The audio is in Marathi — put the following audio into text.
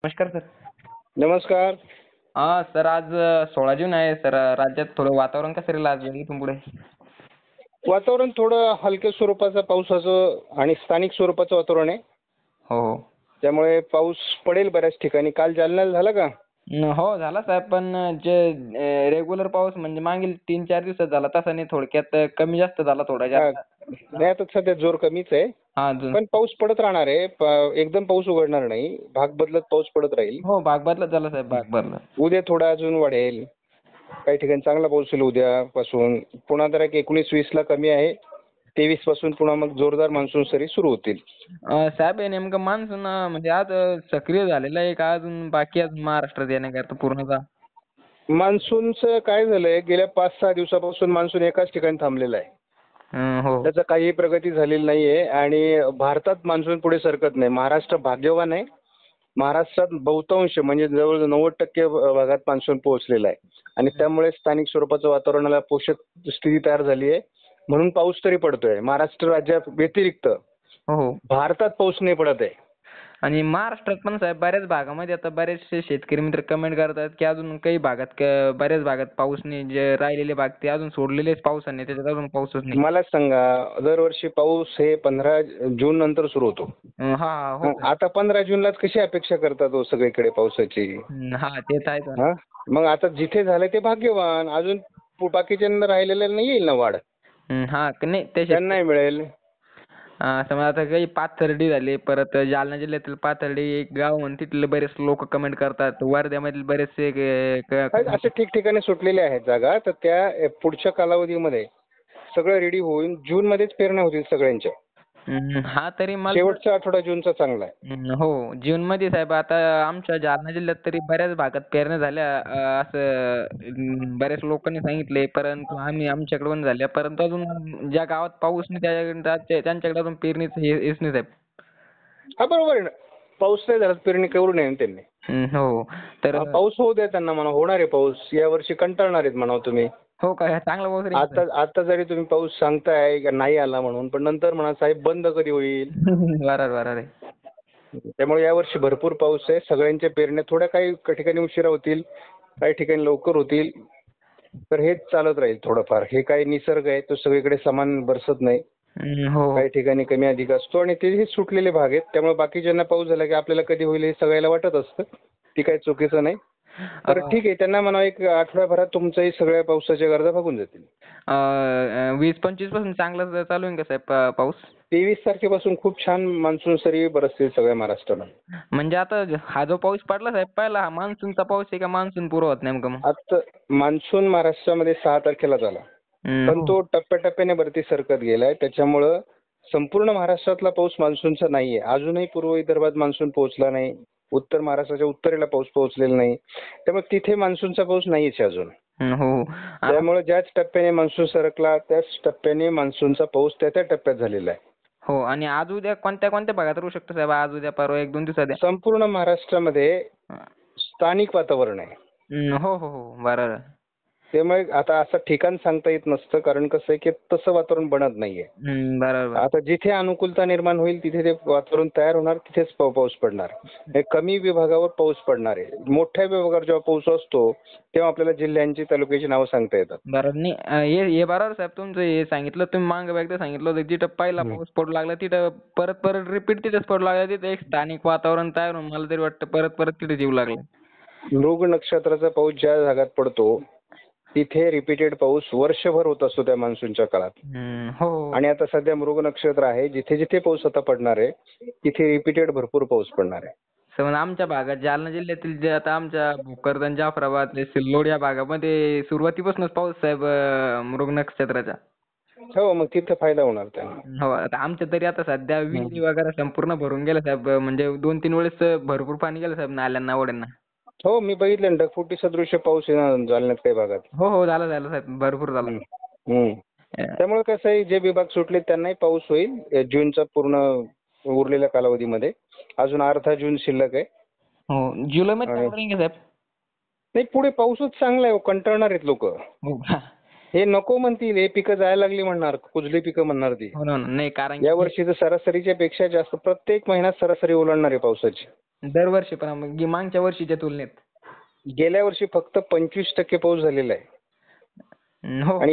नमस्कार सर. नमस्कार. हा सर, आज 16 जून आहे सर. राज्यात थोडं वातावरण कसं राहील आज इथून पुढे? वातावरण थोडं हलक्या स्वरूपाचं पावसाचं आणि स्थानिक स्वरूपाचं वातावरण आहे. हो हो. त्यामुळे पाऊस पडेल बऱ्याच ठिकाणी. काल जालन्याला झाला का? हो झाला साहेब, पण जे रेग्युलर पाऊस म्हणजे मागील 3-4 दिवसात झाला तसा नाही, थोडक्यात कमी जास्त झाला थोडा हा, जास्त. नाही आता सध्या जोर कमीच आहे. हा पण पाऊस पडत राहणार आहे. एकदम पाऊस उघडणार नाही. भाग बदलत पाऊस पडत राहील. हो, भाग बदलत झाला साहेब, भाग बदलत. उद्या थोडा अजून वाढेल. काही ठिकाणी चांगला पाऊस होईल उद्यापासून. पुन्हा जरा 19-20 कमी आहे. 23 पासून पुन्हा मग जोरदार मान्सून सरी सुरू होतील. साहेब, हे नेमकं मान्सून म्हणजे आज सक्रिय झालेलं आहे का अजून बाकी आहे महाराष्ट्रात येण्याकरता पूर्णतः? मान्सूनचं काय झालंय, गेल्या 5-6 दिवसापासून मान्सून एकाच ठिकाणी थांबलेला आहे. हो. त्याचं काही प्रगती झालेली नाहीये आणि भारतात मान्सून पुढे सरकत नाही. महाराष्ट्र भाग्यवान आहे. महाराष्ट्रात बहुतांश म्हणजे जवळ 90% भागात मान्सून पोहोचलेला आहे आणि त्यामुळे स्थानिक स्वरूपाचं वातावरणाला पोषक स्थिती तयार झाली आहे. म्हणून पाऊस तरी पडतोय. महाराष्ट्र राज्यात व्यतिरिक्त हो हो. भारतात पाऊस नाही पडत आहे. आणि महाराष्ट्रात पण साहेब बऱ्याच भागामध्ये आता बरेचसे शेतकरी मित्र कमेंट करतात की अजून काही भागात बऱ्याच भागात पाऊस नाही, जे राहिलेले भाग ते अजून सोडलेलेच पावसाने, त्याच्यात अजून पाऊसच नाही. मला सांगा, दरवर्षी पाऊस हे 15 जून नंतर सुरू होतो. हा हो. आता 15 जूनलाच कशी अपेक्षा करतात हो सगळीकडे पावसाची? हा ते तर आहेच. हा, मग आता जिथे झालं ते भाग्यवान. अजून बाकीच्यांना राहिलेलं नाही येईल ना वाढ. हा नाही ते त्यांनाही मिळेल. समजा आता काही पाथर्डी झाली, परत जालना जिल्ह्यातील पाथर्डी एक गाव म्हणून तिथले बरेच लोक कमेंट करतात. वर्ध्यामधील बरेचसे असे ठिकठिकाणी सुटलेले आहेत जागा. तर त्या पुढच्या कालावधीमध्ये सगळं रेडी होऊन जून मध्येच पेरण्या होतील सगळ्यांच्या. हा तरी मला शेवटचा आठवडा जूनचा चांगला आहे. हो, जून मध्ये साहेब आता आमच्या जालना जिल्ह्यात तरी बऱ्याच भागात पेरण्या झाल्या, असं बऱ्याच लोकांनी सांगितले. परंतु आमच्याकडे पण झाल्या, परंतु अजून ज्या गावात पाऊस नाही त्यांच्याकडे अजून पेरणीचं हेच नाही साहेब. हा बरोबर आहे ना. पाऊस नाही झाला पेरणी करू नये ना त्यांनी. हो तर पाऊस होऊ द्या त्यांना म्हणा. होणार आहे पाऊस. यावर्षी कंटाळणार आहेत म्हणावं तुम्ही. हो का, चांगला पाऊस राहील. आता जरी तुम्ही पाऊस सांगताय का नाही आला म्हणून, पण नंतर म्हणा साहेब बंद कधी होईल. बरोबर आहे. त्यामुळे यावर्षी भरपूर पाऊस आहे. सगळ्यांच्या पेरण्या थोड्या काही ठिकाणी उशिरा होतील, काही ठिकाणी लवकर होतील. तर हेच चालत राहील थोडंफार. हे काही निसर्ग आहे, तो सगळीकडे समान बरसत नाही. हो काही ठिकाणी कमी अधिक असतो आणि ते हे सुटलेले भाग आहेत. त्यामुळे बाकीच्यांना पाऊस झाला की आपल्याला कधी होईल हे सगळ्याला वाटत असतं. ती काही चुकीचं नाही. तर ठीक आहे, त्यांना म्हणा एक आठवड्याभरात तुमच्याही सगळ्या पावसाच्या गरजा भागून जातील. 20-25 पासून चांगला चालू आहे का साहेब पाऊस? 23 तारखेपासून खूप छान मान्सून सरी बरसतील सगळ्या महाराष्ट्राला. म्हणजे आता हा जो पाऊस पडला साहेब, पहिला हा मान्सूनचा पाऊस आहे का मान्सून पूर्व होत नेमकं मग? आता मान्सून महाराष्ट्रामध्ये 6 तारखेला झाला. पण तो टप्प्याटप्प्याने वरती सरकत गेलाय. त्याच्यामुळं संपूर्ण महाराष्ट्रातला पाऊस मान्सूनचा नाहीये. अजूनही पूर्व विदर्भात मान्सून पोहोचला नाही. उत्तर महाराष्ट्राच्या उत्तरेला पाऊस पोहोचलेला नाही. त्यामुळे तिथे मान्सूनचा पाऊस नाहीच अजून. हो. त्यामुळे ज्याच टप्प्याने मान्सून सरकला त्याच टप्प्याने मान्सूनचा पाऊस त्या त्या टप्प्यात झालेला आहे. हो, आणि आज उद्या कोणत्या कोणत्या भागात राहू शकतो साहेब? आज उद्या परवा 1-2 दिवसात? संपूर्ण महाराष्ट्रामध्ये स्थानिक वातावरण आहे. हो हो हो, बरोबर. त्यामुळे आता असं ठिकाण सांगता येत नसतं, कारण कसं आहे की तसं वातावरण बनत नाहीये. बरोबर. आता जिथे अनुकूलता निर्माण होईल तिथे ते वातावरण तयार होणार, तिथेच पाऊस पडणार. हे कमी विभागावर पाऊस पडणार आहे. मोठ्या विभागावर जेव्हा पाऊस असतो तेव्हा आपल्याला जिल्ह्यांची तालुक्याची नावं सांगता येतात. बरोबर. नाही हे बरोबर साहेब, तुमचं हे सांगितलं तुम्ही मागं एकदा सांगितलं होतं, जिथं पहिला पाऊस पडू लागला तिथं परत रिपीट तिथेच पडू लागला. तिथं एक स्थानिक वातावरण तयार होऊन मला तरी वाटतं परत तिथे येऊ लागलं. मृग नक्षत्राचा पाऊस ज्या भागात पडतो तिथे रिपीटेड पाऊस वर्षभर होत असतो त्या मान्सूनच्या काळात. हो. आणि आता सध्या मृग नक्षत्र आहे. जिथे जिथे पाऊस आता पडणार आहे तिथे रिपीटेड भरपूर पाऊस पडणार आहे. समज आमच्या भागात जालना जिल्ह्यातील जे आता आमच्या भोकरदन, जाफराबाद, सिल्लोड या भागामध्ये सुरुवातीपासूनच पाऊस साहेब मृग नक्षत्राचा. हो, मग तिथे फायदा होणार त्यांना. हो, आता आमच्या तरी आता सध्या विहिरी वगैरे संपूर्ण भरून गेल्या साहेब. म्हणजे 2-3 वेळेस भरपूर पाणी गेलं साहेब नाल्यांना, ओढ्यांना. हो, मी बघितलं ना, ढगफुटी सदृश्य पाऊस आहे ना जालन्यात काही भागात. हो झालं साहेब, भरपूर झालं. त्यामुळे कसं आहे, जे विभाग सुटले त्यांनाही पाऊस होईल जूनचा पूर्ण उरलेल्या कालावधीमध्ये. अजून अर्धा जून शिल्लक आहे. हो, जुलैमध्ये चांगलं राहील का साहेब? नाही, पुढे पाऊसच चांगला आहे. कंटाळणार आहेत लोक. हे नको म्हणतील, हे पिकं जायला लागली म्हणणार, कुजली पिकं म्हणणार ती. हो ना. नाही, कारण या वर्षी तर सरासरीच्या पेक्षा जास्त प्रत्येक महिन्यात सरासरी ओलांडणार आहे पावसाची. दरवर्षी पण मागच्या वर्षीच्या तुलनेत. गेल्या वर्षी फक्त 25% पाऊस झालेला आहे. हो. आणि